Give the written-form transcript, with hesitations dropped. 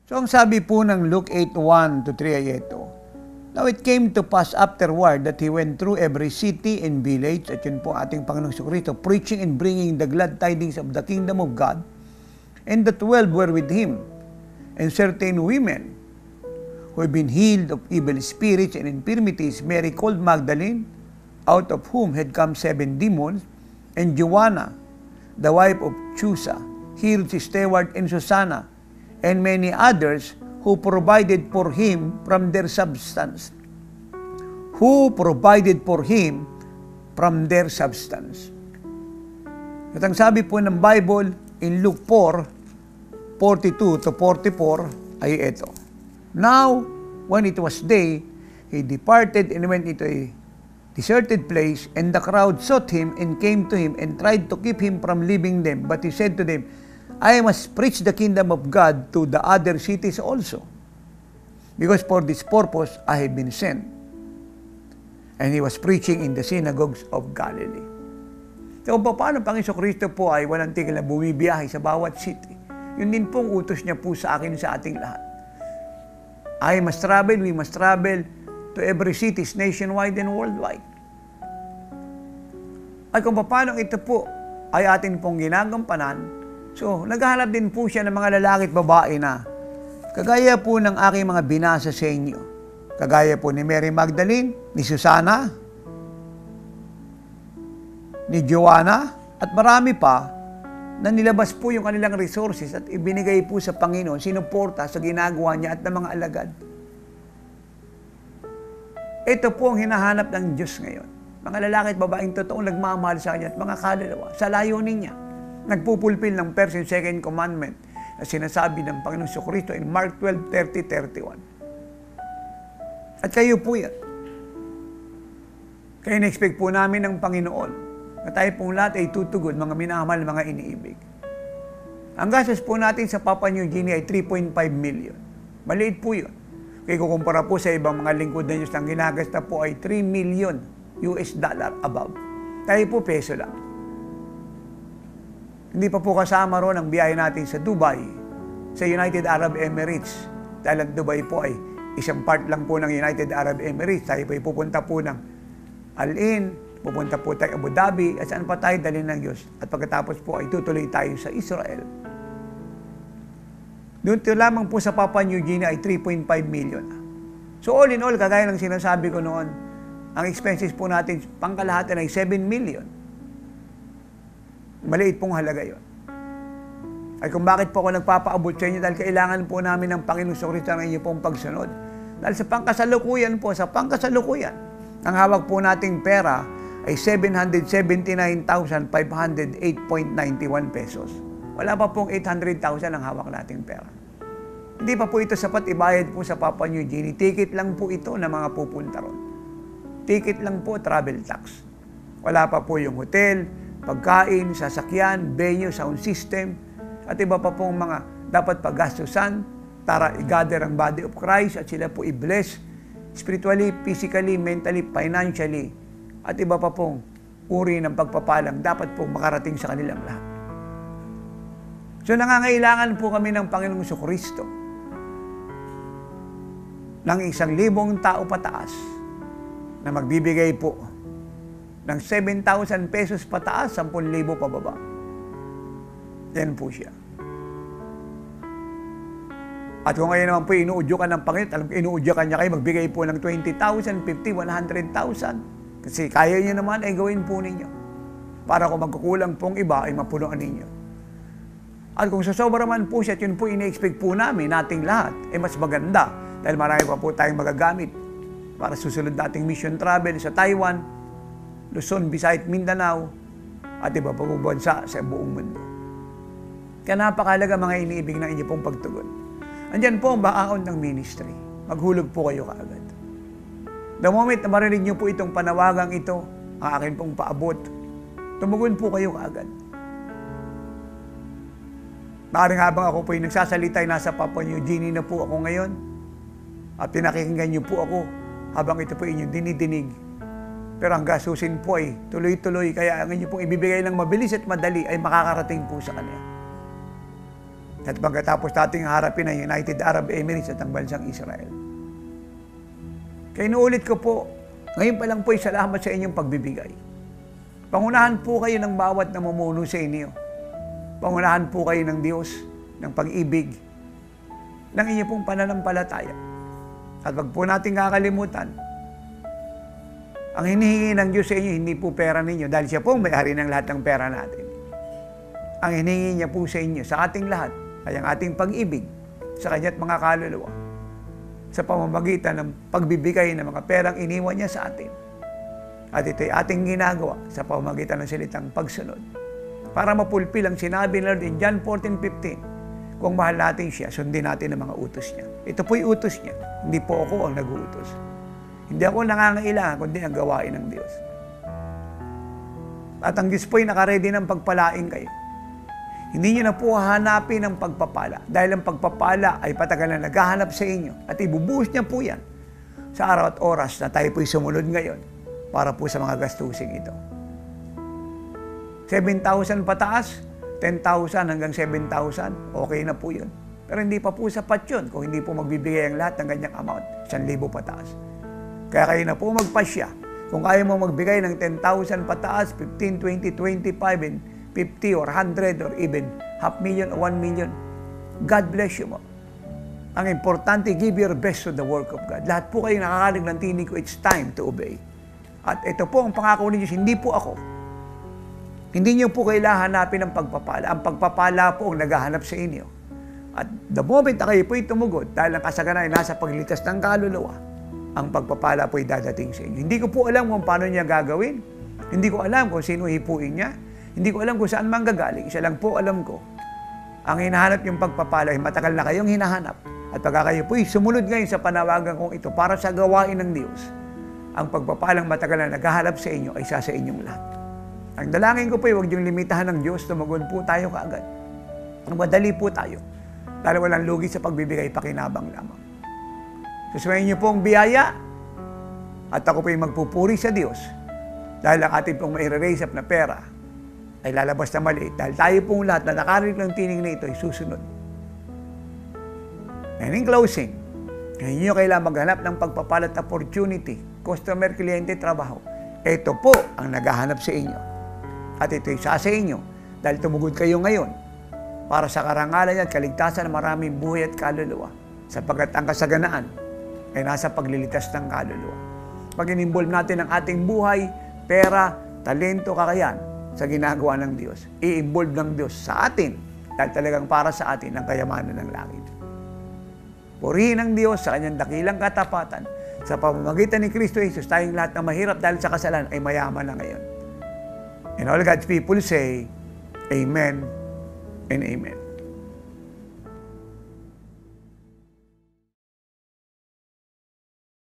So ang sabi po ng Luke 8:1-3 ay ito. Now it came to pass afterward that he went through every city and village, at yun po ating Panginoong Jesucristo, preaching and bringing the glad tidings of the kingdom of God. And the 12 were with him, and certain women who had been healed of evil spirits and infirmities, Mary called Magdalene, out of whom had come 7 demons, and Joanna, the wife of Chusa, Herod's steward, and Susanna, and many others who provided for him from their substance. Who provided for him from their substance. At ang sabi po ng Bible in Luke 4:42-44 ay ito. Now, when it was day, he departed and went into a deserted place, and the crowd sought him and came to him and tried to keep him from leaving them. But he said to them, I must preach the kingdom of God to the other cities also, because for this purpose I have been sent. And he was preaching in the synagogues of Galilee. So paano Panginoon Kristo po ay walang tigil na bumibiyahe sa bawat city? Yun din pong utos niya po sa akin, sa ating lahat. We must travel to every city, nationwide and worldwide. At kung paano ito po ay atin pong ginagampanan, so, naghahanap din po siya ng mga lalaki at babae na kagaya po ng aking mga binasa sa inyo. Kagaya po ni Mary Magdalene, ni Susana, ni Joanna, at marami pa na nilabas po yung kanilang resources at ibinigay po sa Panginoon, sinuporta sa ginagawa niya at ng mga alagad. Ito po ang hinahanap ng Diyos ngayon. Mga lalaki at babaeng totoong nagmamahal sa Kanya at mga kaluluwa sa layunin niya. Nagpupulpil ng first and second commandment na sinasabi ng Panginoong Jesucristo in Mark 12:30-31. At kayo po yan. Kaya na-expect po namin ng Panginoon na tayo pong lahat ay tutugon, mga minamahal, mga iniibig. Ang gastos po natin sa Papua New Guinea ay 3.5 million. Maliit po yun. Kaya kukumpara po sa ibang mga lingkod na Diyos, ang ginagasta po ay 3 million US dollar above. Tayo po peso lang. Hindi pa po kasama ron ang biyahe natin sa Dubai, sa United Arab Emirates. Dahil ang Dubai po ay isang part lang po ng United Arab Emirates. Tayo po ay pupunta po ng Al-In, pupunta po tayo Abu Dhabi, at saan pa tayo dalhin ng Diyos. At pagkatapos po ay tutuloy tayo sa Israel. Doon lamang po sa Papua New Guinea ay 3.5 million. So all in all, kagaya ng sinasabi ko noon, ang expenses po natin pangkalahatan ay 7 million. Maliit pong halaga yun. Ay kung bakit po ako nagpapaabot sa inyo, dahil kailangan po namin ng Panginoong Jesucristo ang inyo pong pagsunod. Dahil sa pangkasalukuyan po, ang hawak po nating pera ay 779,508.91 pesos. Wala pa pong 800,000 ang hawak nating pera. Hindi pa po ito sapat ibayad po sa Papua New Guinea. Ticket lang po ito na mga pupunta ron. Ticket lang po, travel tax. Wala pa po yung hotel, pagkain, sasakyan, venue, sound system, at iba pa pong mga dapat paggastusan para i-gather ang body of Christ at sila po i-bless spiritually, physically, mentally, financially, at iba pa pong uri ng pagpapalang dapat pong makarating sa kanilang lahat. So nangangailangan po kami ng Panginoong Jesucristo ng 1,000 tao pataas na magbibigay po ng 7,000 pesos pataas, 10,000 pababa. Yan po siya. At kung ngayon naman po inuudyokan ng Panginoon, alam ko inuudyokan niya kayo, magbigay po ng 20,000, 50,000, 100,000. Kasi kaya niyo naman ay gawin po ninyo. Para kung magkukulang pong iba ay mapunuan ninyo. At kung sasobra man po siya at yun po ini-expect po namin, nating lahat, ay mas maganda. Dahil marami pa po tayong magagamit para susunod nating mission travel sa Taiwan, Luzon, Visayas, Mindanao, at iba pa po bansa sa buong mundo. Kaya napakalaga mga iniibig ng inyo pong pagtugon. Andyan po ang baon ng ministry. Maghulog po kayo kaagad. The moment na marinig niyo po itong panawagang ito, ang akin pong paabot, tumugon po kayo kaagad. Maaaring habang ako po ay nagsasalita ay nasa Papua New Guinea na po ako ngayon, at pinakikinggan niyo po ako habang ito po inyong dinidinig. Pero ang gasusin po ay tuloy-tuloy, kaya ang inyo pong ibibigay ng mabilis at madali ay makakarating po sa Kanya. At pagkatapos nating harapin ang United Arab Emirates at ang bansang Israel. Kaya inuulit ko po, ngayon pa lang po ay salamat sa inyong pagbibigay. Pangunahan po kayo ng bawat namumuno sa inyo. Pangunahan po kayo ng Diyos, ng pag-ibig, ng inyong pong pananampalataya. At wag po natin kakalimutan, ang hinihingi ng Diyos sa inyo, hindi po pera ninyo, dahil siya po may-ari ng lahat ng pera natin. Ang hinihingi niya po sa inyo, sa ating lahat, ay ang ating pag-ibig sa Kanya't mga kaluluwa, sa pamamagitan ng pagbibigay ng mga perang iniwan niya sa atin. At ito'y ating ginagawa sa pamamagitan ng salitang pagsunod. Para mapulpil ang sinabi ni Lord in John 14:15, kung mahal natin siya, sundin natin ang mga utos niya. Ito po'y utos niya, hindi po ako ang nag-uutos. Hindi ako nangangailangan, kundi ang gawain ng Diyos. At ang Diyos po'y nakaredy ng pagpalain kayo. Hindi niyo na po hahanapin ang pagpapala, dahil ang pagpapala ay patagal na naghahanap sa inyo at ibubuhos niya po yan sa araw at oras na tayo po'y sumunod ngayon para po sa mga gastusing ito. 7,000 pataas, 10,000 hanggang 7,000, okay na po yun. Pero hindi pa po sapat yun kung hindi po magbibigay ang lahat ng ganyang amount, 1,000 pataas. Kaya kayo na po magpasya. Kung kaya mo magbigay ng 10,000 pataas, 15, 20, 25, and 50 or 100 or even 500,000 or 1 million, God bless you mo. Ang importante, give your best to the work of God. Lahat po kayo nakakalig ng tinig ko, it's time to obey. At ito po ang pangako ni Diyos, hindi po ako. Hindi niyo po kailangan hanapin ang pagpapala. Ang pagpapala po ang naghahanap sa inyo. At the moment na kayo po'y tumugod, dahil ang kasaganan ay nasa paglitas ng kaluluwa, ang pagpapala po'y dadating sa inyo. Hindi ko po alam kung paano niya gagawin. Hindi ko alam kung sino hipuin niya. Hindi ko alam kung saan manggagaling. Isa lang po alam ko. Ang hinahanap yung pagpapala ay matagal na kayong hinahanap. At pagka kayo po'y sumunod ngayon sa panawagan kong ito para sa gawain ng Diyos, ang pagpapalang matagal na naghahanap sa inyo ay isa sa inyong lahat. Ang dalangin ko po'y huwag niyong limitahan ng Diyos, tumugon po tayo kaagad. Madali po tayo. Dahil walang lugi sa pagbibigay, pakinabang lamang. Susumayin niyo po ang biyaya at ako po'y magpupuri sa Diyos dahil ang ating pong mai-raise up na pera ay lalabas na maliit dahil tayo pong lahat na nakarinig ng tinig na ito ay susunod. And in closing, hindi nyo kailangan maghanap ng pagpapalat opportunity, customer, kliyente, trabaho. Ito po ang naghahanap sa inyo. At ito isa sa inyo dahil tumugod kayo ngayon para sa karangalan at kaligtasan ng maraming buhay at kaluluwa sapagkat ang kasaganaan ay nasa paglilitas ng kaluluwa. Pag in-involve natin ang ating buhay, pera, talento, kakayahan sa ginagawa ng Diyos, i-involve ng Diyos sa atin dahil talagang para sa atin ang kayamanan ng langit. Purihin ang Diyos sa kanyang dakilang katapatan. Sa pamamagitan ni Kristo Jesus, tayong lahat na mahirap dahil sa kasalanan ay mayaman na ngayon. And all God's people say, Amen and Amen.